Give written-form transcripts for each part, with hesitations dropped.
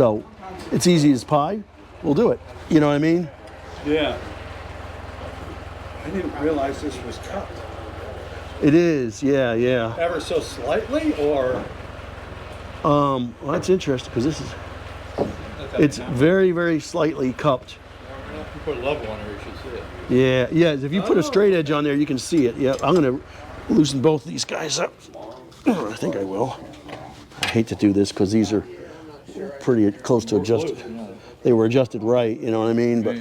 So it's easy as pie. We'll do it. You know what I mean? Yeah. I didn't realize this was cut. It is. Yeah, yeah. Ever so slightly, or? Well, that's interesting because it's very, very slightly cupped. If you put a level on there, you should see it. Yeah, yeah. If you put a straight edge on there, you can see it. Yeah, I'm gonna loosen both of these guys up. I think I will. I hate to do this because these are pretty close to adjusted. They were adjusted right, you know what I mean? But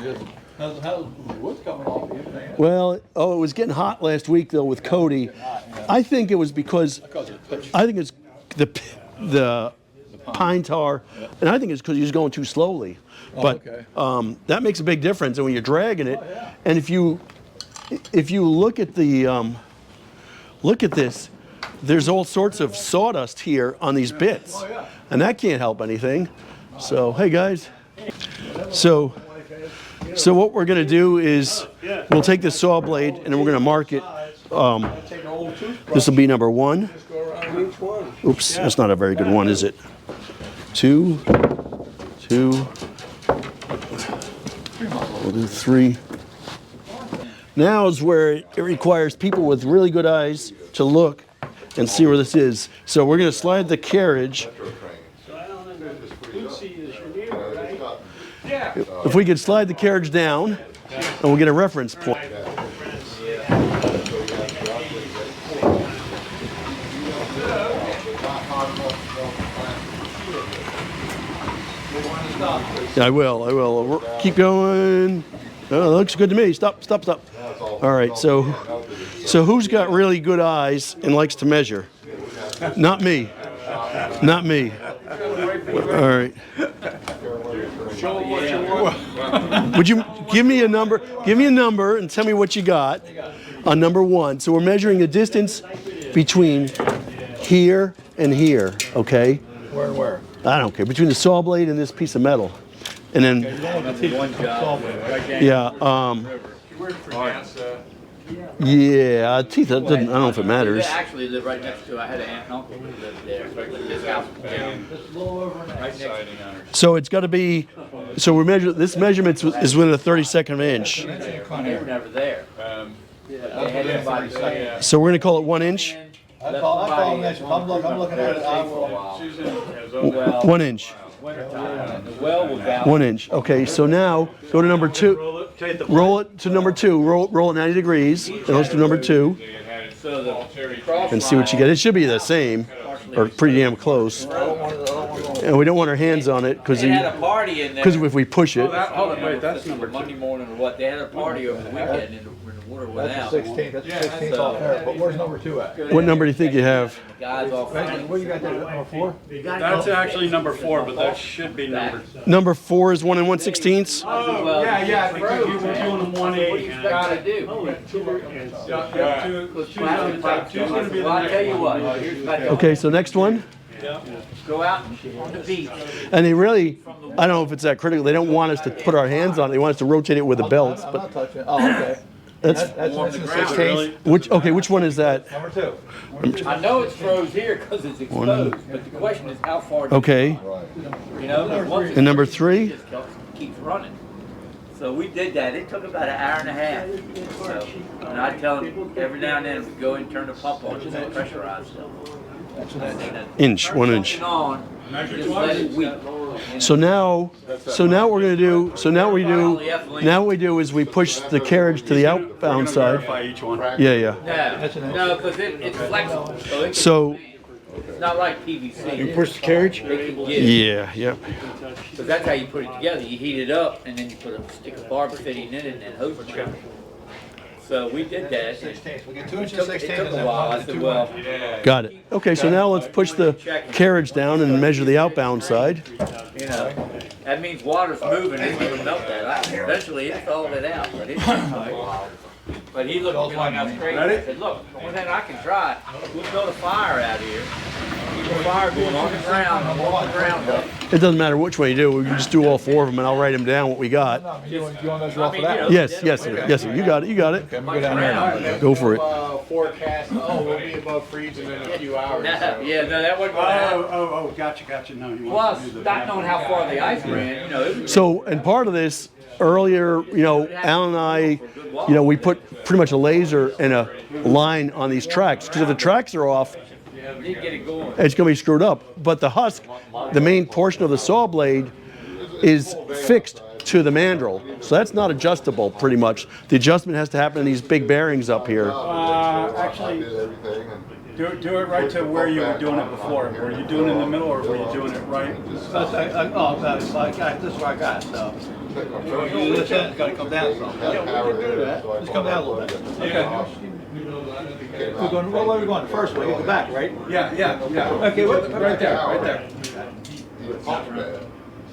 How's the wood's coming off? well, it was getting hot last week though with Cody. I think it was because I think it's the pine tar, and I think it's because he's going too slowly. But that makes a big difference, and when you're dragging it, and if you look at the look at this, there's all sorts of sawdust here on these bits, and that can't help anything. So hey guys, so what we're gonna do is we'll take this saw blade and then we're gonna mark it. This will be number 1. Oops, that's not a very good one, is it? 2, 2. We'll do 3. Now is where it requires people with really good eyes to look and see where this is. So we're going to slide the carriage. If we could slide the carriage down, and we'll get a reference point. I will. Keep going. Oh, that looks good to me. Stop. All right, so who's got really good eyes and likes to measure? Not me. All right. Would you give me a number? Give me a number and tell me what you got on number 1. So we're measuring the distance between here and here, okay? Where and where? I don't care. Between the saw blade and this piece of metal. And then, yeah, yeah, teeth, I don't know if it matters. I actually live right next to, I had an aunt and uncle who lived there. This house was down right next to me. So it's got to be, so we're measuring, this measurement is within a 32nd of an inch. They were never there. They had everybody say, So we're going to call it 1 inch? I call them this. I'm looking at it. I will. 1 inch. the well was out. 1 inch. Okay, so now go to number 2. Roll it to number 2. Roll it 90 degrees. And let's do number 2 So the cross and see what you get. It should be the same or pretty damn close. And we don't want our hands on it because they had a party in there. if we push it. Hold on, wait, that's number 2. Monday morning or what? They had a party over the weekend and the water went out. That's the 16th. That's the 16th off there. But where's number 2 at? What number do you think you have? The guys all What you got there? Number 4? That's actually number 4, but that should be number. Number 4 is 1 1/16. well, Yeah, because you were doing 180. What do you expect to do? Two's going to be the Well, I'll next tell you one. what. Here's what I do. Okay, so next one. Go out on the beach. And they really, I don't know if it's that critical. They don't want us to put our hands on it. They want us to rotate it with the belts. I'm But not touching it. Oh, okay. that's That's the 16th. which one is that? Number 2. I know it's froze here because it's exposed, but the question is how far do Okay, you know? Once and number it's 3. just keeps running. So we did that. It took about an hour and a half. So, and I tell them every now and then we go and turn the pump on just to pressurize stuff. Inch, 1 inch. On, just let it weep. So now what we're gonna do. Now what we do is we push the carriage to the outbound side. By each one. Yeah. No, because it's flexible. So So it's not like PVC. you push the carriage. They can get it. Yeah. Yep. So that's how you put it together. You heat it up and then you put a stick of barber fitting in it and then hose it. So we did that. 16th. We get 2 inches, It 16th. took a while. I said, well, Got it. Okay. So now let's push the carriage down and measure the outbound side. you know, that means water's moving. It's going to melt that. Eventually it thawed it out. But he looked at me like I was crazy. I said, look, the only thing I can try, we'll build a fire out here. Keep a fire going on the ground and warm the ground up. It doesn't matter which one you do. We can just do all 4 of them, and I'll write them down what we got. No, I mean, you want to measure off of that? Yes, yes, sir. Yes, sir. You got it. You got it. Okay, I'm gonna go down there. Go for it. Forecast, we'll be above freezing in a few hours. so. Yeah, no, that wasn't gonna happen. Gotcha. No, you Plus, want to do the. not knowing how far the ice ran, you know, it was So, and part of this earlier, Alan and I, we put pretty much a laser and a line on these tracks because if the tracks are off, you get it going. it's going to be screwed up. But the husk, the main portion of the saw blade, is fixed to the mandrel, so that's not adjustable. Pretty much, the adjustment has to happen in these big bearings up here. Actually, do it right to where you were doing it before. Were you doing it in the middle, or were you doing it right? This is what I got, so. This end's gotta come down some. Just come down a little bit. Okay. Where are we going? The first way, you go back, right? Yeah. Okay, right there.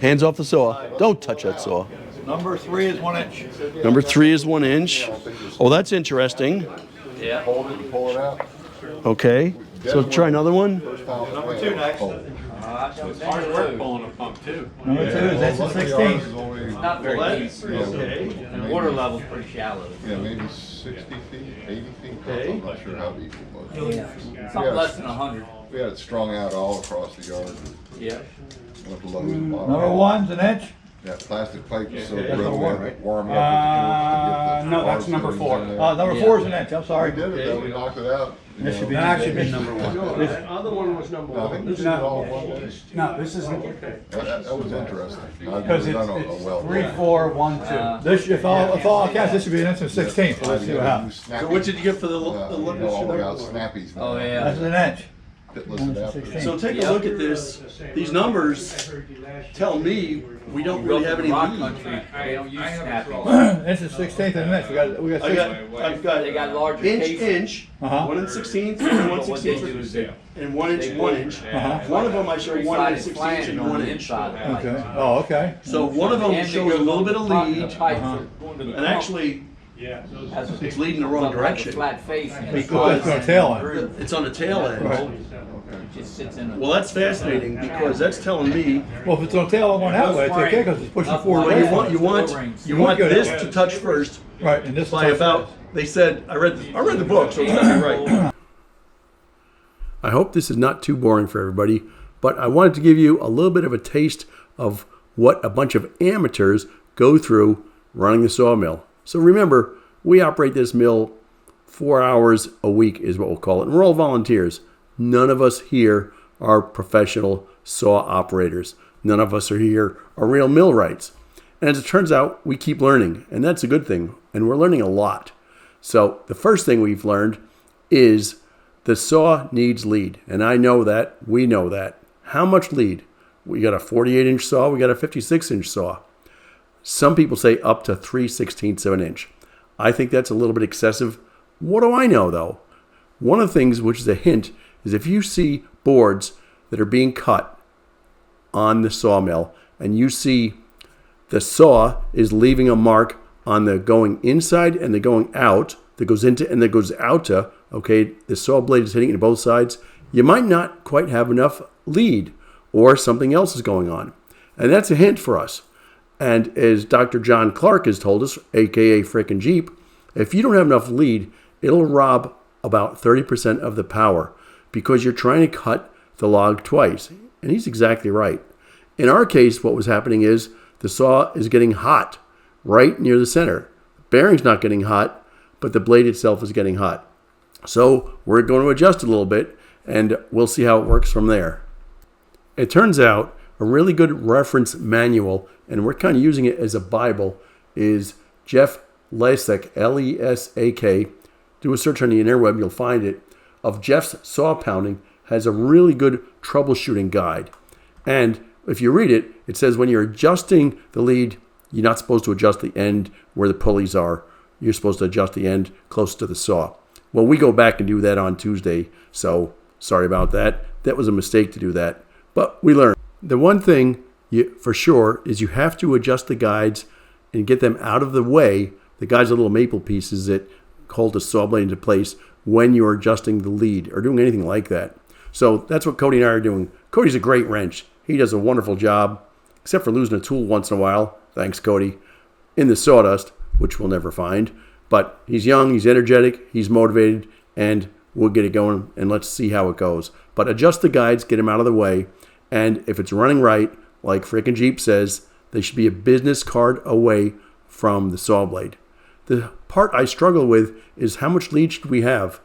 Hands off the saw. Don't touch that saw. Number 3 is 1 inch. Number 3 is 1 inch. Oh, that's interesting. Yeah. Hold it and pull it out. Okay. So try another one. Number 2 next. It's hard work pulling a pump too. Number 2 is that's a 16. Not very deep. Okay. And the water level's pretty shallow. Yeah, maybe 60 feet, 80 feet. I'm not sure how deep it was. Something less than 100. We had it strung out all across the yard. Yeah. With the loads of bottom. Number 1's an inch. That plastic pipe is so that's brittle, the we one, had right? to warm it up with the torch to get the. No, that's bars number in 4. there. Number 4 is an inch. I'm We sorry. did it though, we knocked it out. That should be number 1. The other one was number No, I think one. this is all in one day. No, this isn't. That was interesting. I've Because never done a it's well. 3, 4, 1, 2. This, if all counts, this should be an inch and 16. So let's see what happens. So what did you get for the all about snappies. now. Oh, yeah. That's an inch. Listen after. 16. So take a look at this. These numbers tell me we don't really have any Rock lead. country, they don't use snapping. Inch and 16th and an inch. We got 6. I've got They got larger inch, cases. Uh-huh. 1 16th, and 1 But what they do is 16th, they and 1 inch, 1 inch. Uh-huh. One of them I show 1 three-sided 16th flange and on 1 the inch. inside of the pipe. Okay. Oh, okay. So one of them And they shows go a little on bit the of top lead, the pipe for going to the and pump. actually Has a- it's leading the wrong something like a direction. Flat face. and Because- It's on the tail end. It's on the tail end. Right. It just sits in a. Well, that's fascinating because that's telling me Well, if it's on tail end going that way, it's okay because it's pushing forward. well, away you from want it. you want this to touch first Right, and this by is about. They said I read the book, so it's gotta be right. I hope this is not too boring for everybody, but I wanted to give you a little bit of a taste of what a bunch of amateurs go through running the sawmill. So remember, we operate this mill 4 hours a week is what we'll call it, and we're all volunteers. None of us here are professional saw operators. None of us are here are real millwrights. And as it turns out, we keep learning, and that's a good thing, and we're learning a lot. So the first thing we've learned is the saw needs lead, and I know that, we know that. How much lead? We got a 48-inch saw, we got a 56-inch saw. Some people say up to 3/16 of an inch. I think that's a little bit excessive. What do I know, though? One of the things, which is a hint, is if you see boards that are being cut on the sawmill, and you see the saw is leaving a mark on the going inside and the going out, that goes into and that goes out to, okay, the saw blade is hitting it both sides, you might not quite have enough lead, or something else is going on. And that's a hint for us. And as Dr. John Clark has told us, aka Frickin' Jeep, if you don't have enough lead, it'll rob about 30% of the power because you're trying to cut the log twice. And he's exactly right. In our case, what was happening is the saw is getting hot right near the center. The bearing's not getting hot, but the blade itself is getting hot. So we're going to adjust a little bit, and we'll see how it works from there. It turns out a really good reference manual, and we're kind of using it as a Bible, is Jeff Lesak, Lesak. Do a search on the interweb, you'll find it, of Jeff's Saw Pounding, has a really good troubleshooting guide. And if you read it, it says when you're adjusting the lead, you're not supposed to adjust the end where the pulleys are. You're supposed to adjust the end close to the saw. Well, we go back and do that on Tuesday, so sorry about that. That was a mistake to do that, but we learned. The one thing for sure is you have to adjust the guides and get them out of the way. The guides are little maple pieces that hold the saw blade into place when you're adjusting the lead or doing anything like that. So that's what Cody and I are doing. Cody's a great wrench. He does a wonderful job, except for losing a tool once in a while. Thanks, Cody. In the sawdust, which we'll never find. But he's young, he's energetic, he's motivated, and we'll get it going, and let's see how it goes. But adjust the guides, get him out of the way, and if it's running right, like frickin' Jeep says, they should be a business card away from the saw blade. The part I struggle with is how much lead should we have?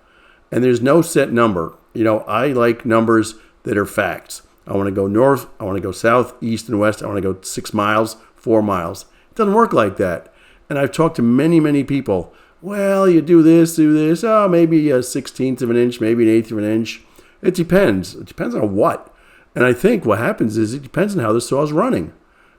And there's no set number. I like numbers that are facts. I want to go north, I want to go south, east, and west. I want to go 6 miles, 4 miles. It doesn't work like that. And I've talked to many, many people. Well, you do this, maybe a 16th of an inch, maybe an eighth of an inch. It depends. It depends on what. And I think what happens is it depends on how the saw is running.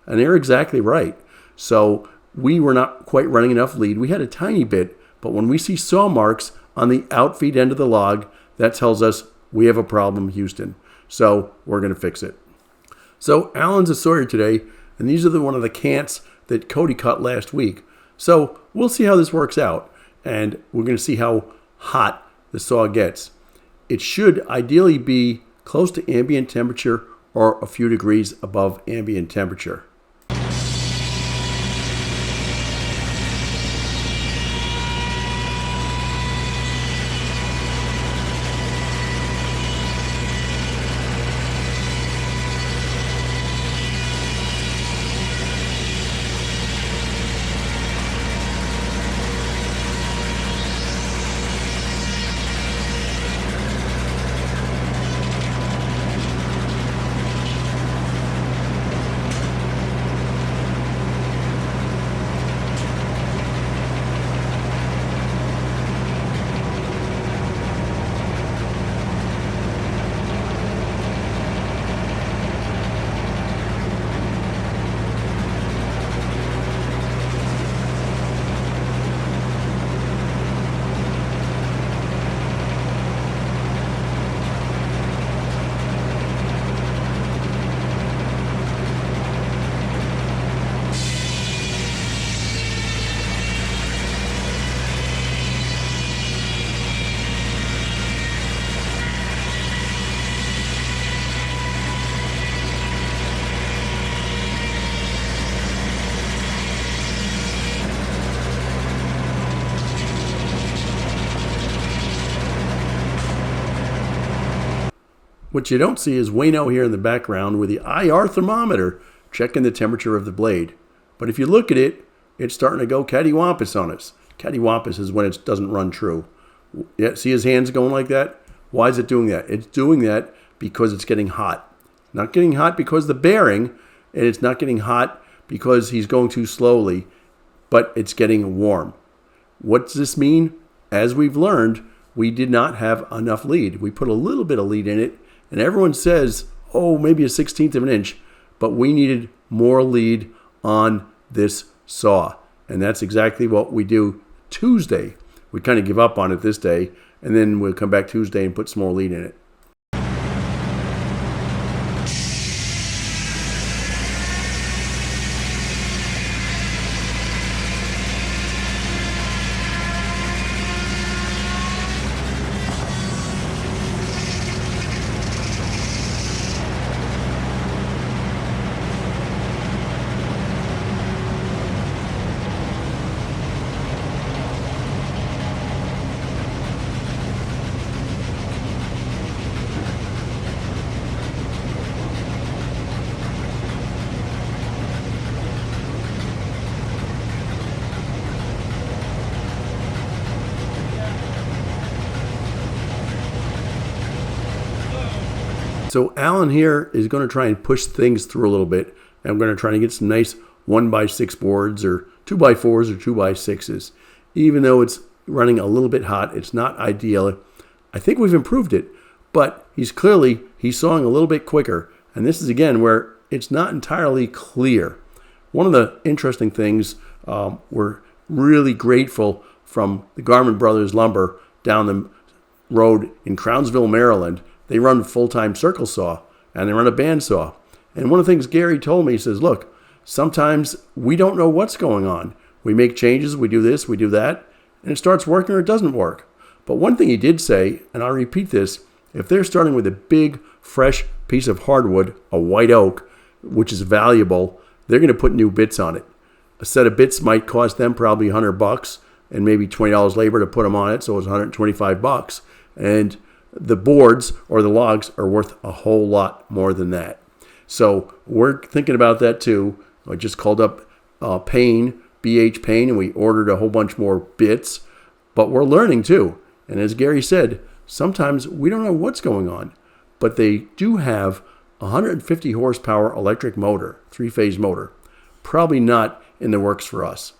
And they're exactly right. So we were not quite running enough lead. We had a tiny bit, but when we see saw marks on the outfeed end of the log, that tells us we have a problem, Houston. So we're going to fix it. So Alan's a sawyer today, and these are one of the cants that Cody cut last week. So we'll see how this works out, and we're going to see how hot the saw gets. It should ideally be close to ambient temperature or a few degrees above ambient temperature. What you don't see is Wayno here in the background with the IR thermometer checking the temperature of the blade. But if you look at it, it's starting to go cattywampus on us. Cattywampus is when it doesn't run true. Yeah, see his hands going like that? Why is it doing that? It's doing that because it's getting hot. Not getting hot because the bearing, and it's not getting hot because he's going too slowly, but it's getting warm. What does this mean? As we've learned, we did not have enough lead. We put a little bit of lead in it, and everyone says, oh, maybe a 16th of an inch, but we needed more lead on this saw. And that's exactly what we do Tuesday. We kind of give up on it this day, and then we'll come back Tuesday and put some more lead in it. So Alan here is going to try and push things through a little bit. And I'm going to try to get some nice 1x6 boards or 2x4s or 2x6s. Even though it's running a little bit hot, it's not ideal. I think we've improved it, but he's sawing a little bit quicker. And this is again where it's not entirely clear. One of the interesting things, we're really grateful from the Garmin Brothers Lumber down the road in Crownsville, Maryland. They run full-time circle saw, and they run a bandsaw. And one of the things Gary told me, he says, look, sometimes we don't know what's going on. We make changes, we do this, we do that, and it starts working or it doesn't work. But one thing he did say, and I'll repeat this, if they're starting with a big, fresh piece of hardwood, a white oak, which is valuable, they're going to put new bits on it. A set of bits might cost them probably $100 and maybe $20 labor to put them on it, so it's $125. And the boards or the logs are worth a whole lot more than that. So we're thinking about that too. I just called up Payne, BH Payne, and we ordered a whole bunch more bits. But we're learning too. And as Gary said, sometimes we don't know what's going on. But they do have a 150 horsepower electric motor, 3-phase motor. Probably not in the works for us.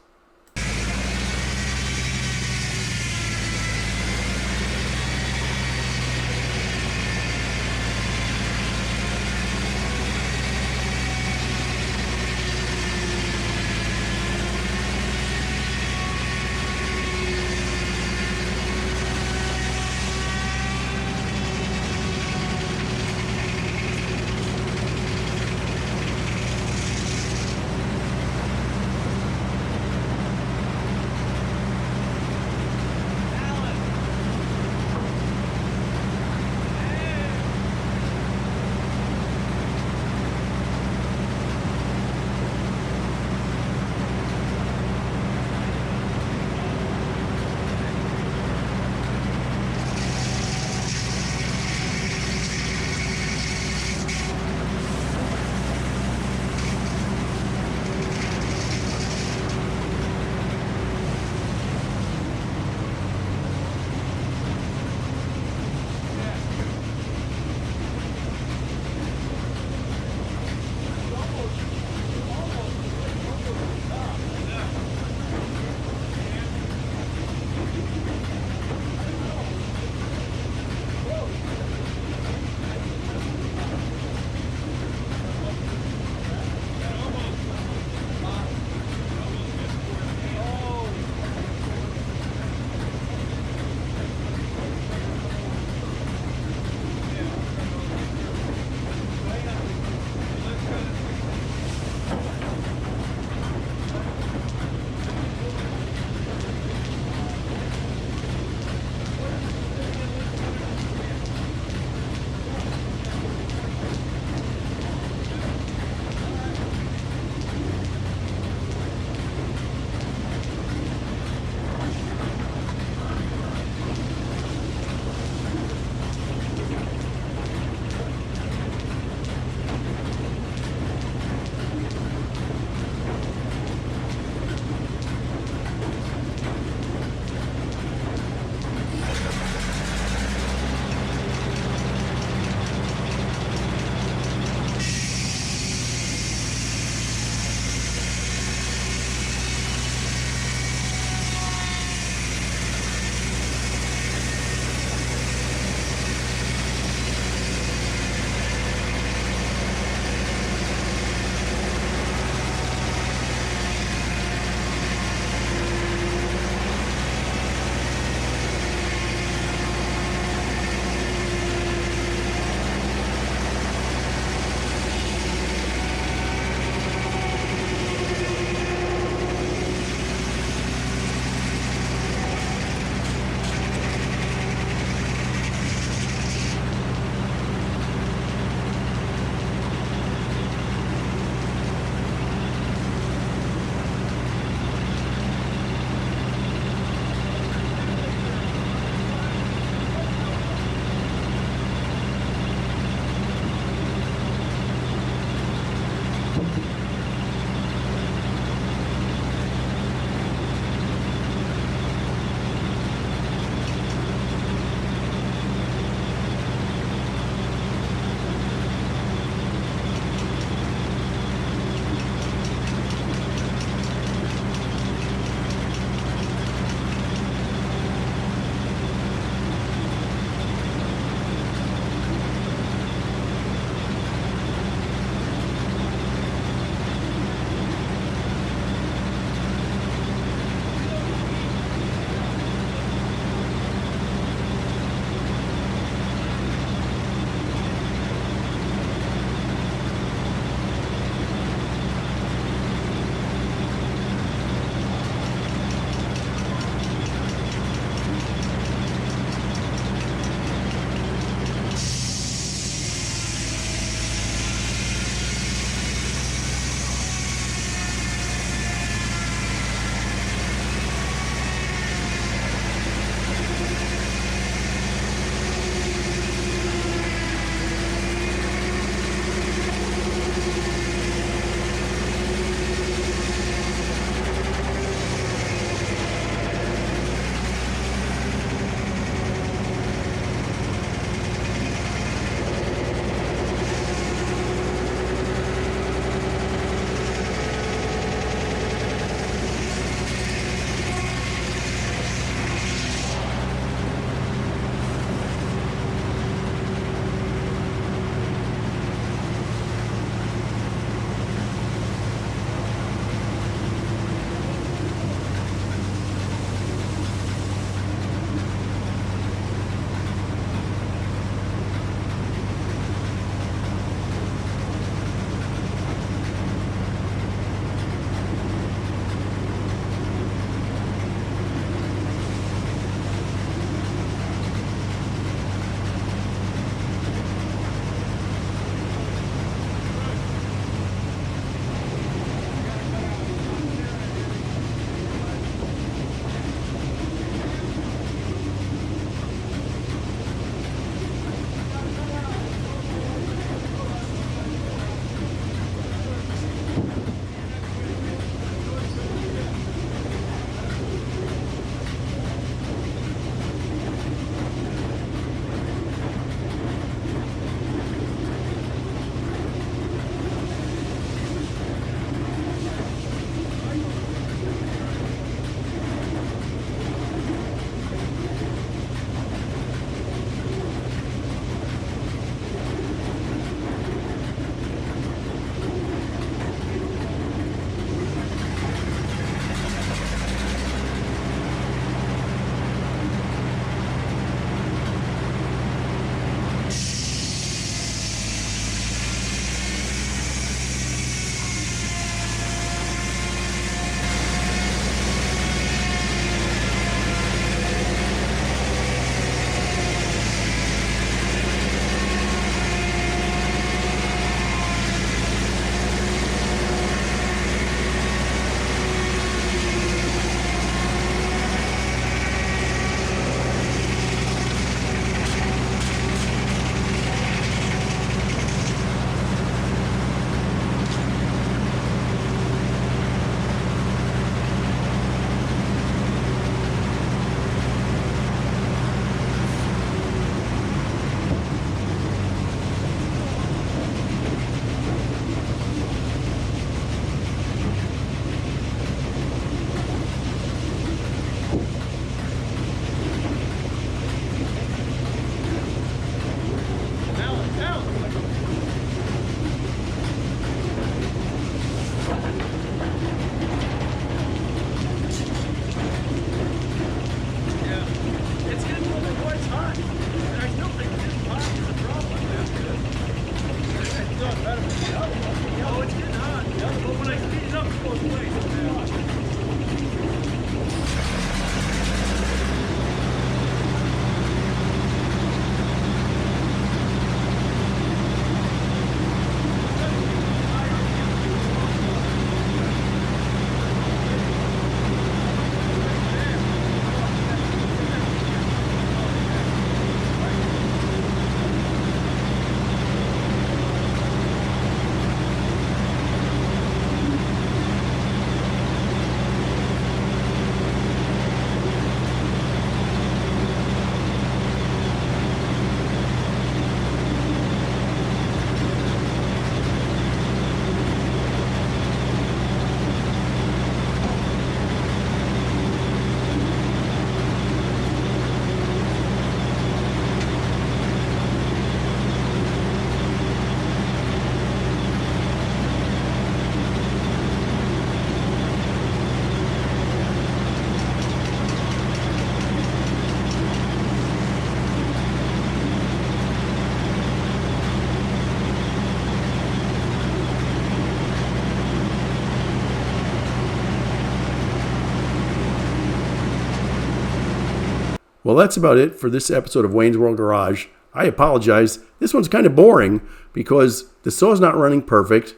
Well, that's about it for this episode of Wayne's World Garage. I apologize. This one's kind of boring because the saw's not running perfect.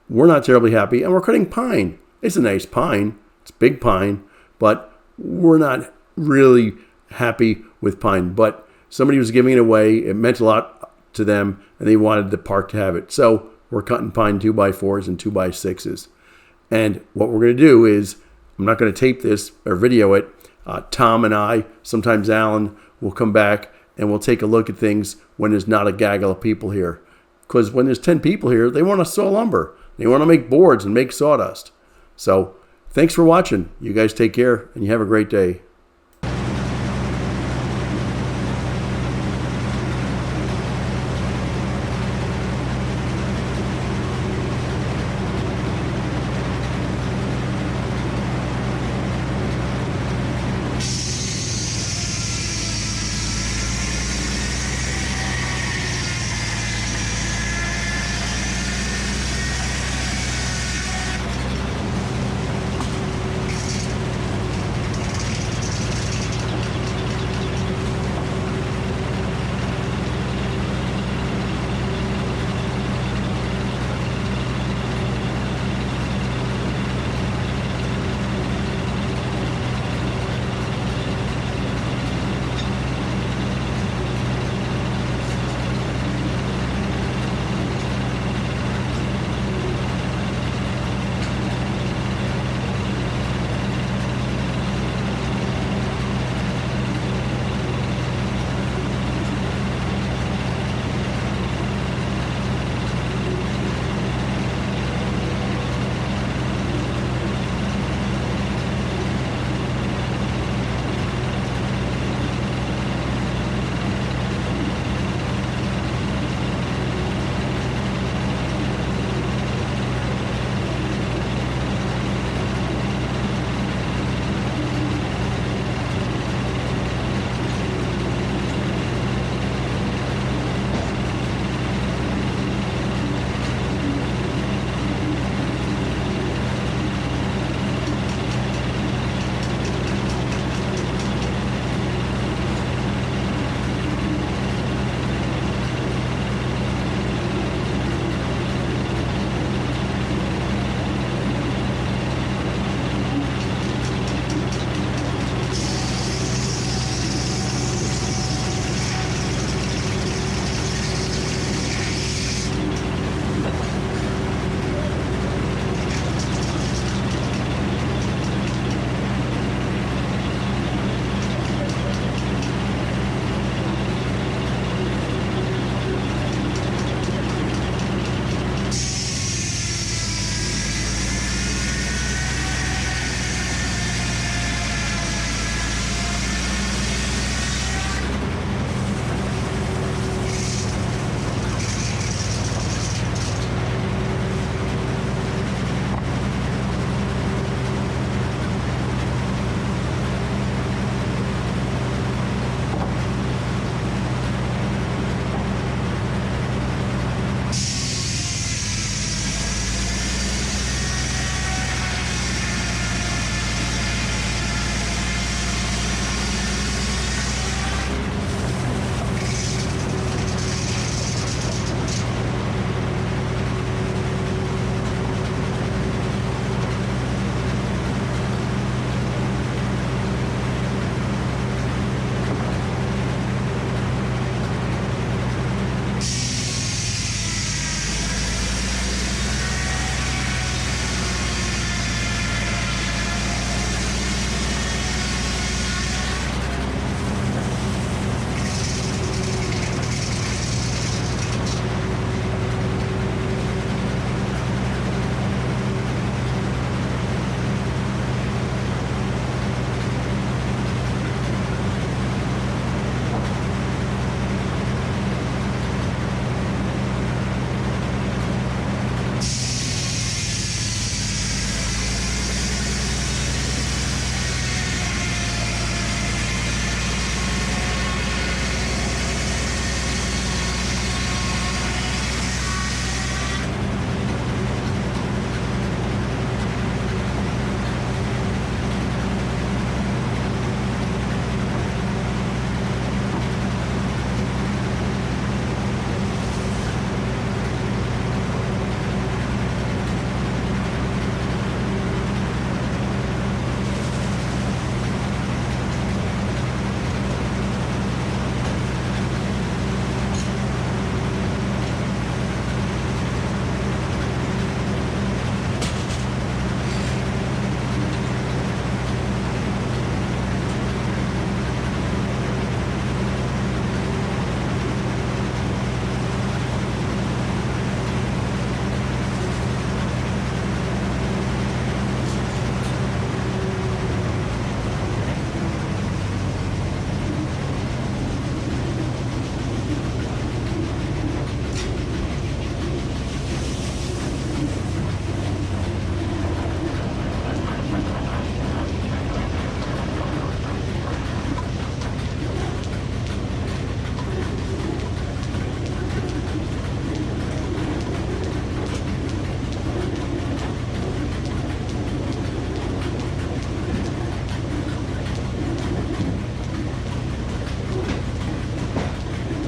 We're not terribly happy, and we're cutting pine. It's a nice pine. It's big pine, but we're not really happy with pine. But somebody was giving it away. It meant a lot to them, and they wanted the park to have it. So we're cutting pine 2x4s and 2x6s. And what we're going to do is, I'm not going to tape this or video it. Tom and I, sometimes Alan, will come back and we'll take a look at things when there's not a gaggle of people here. Because when there's 10 people here, they want to saw lumber. They want to make boards and make sawdust. So thanks for watching. You guys take care and you have a great day.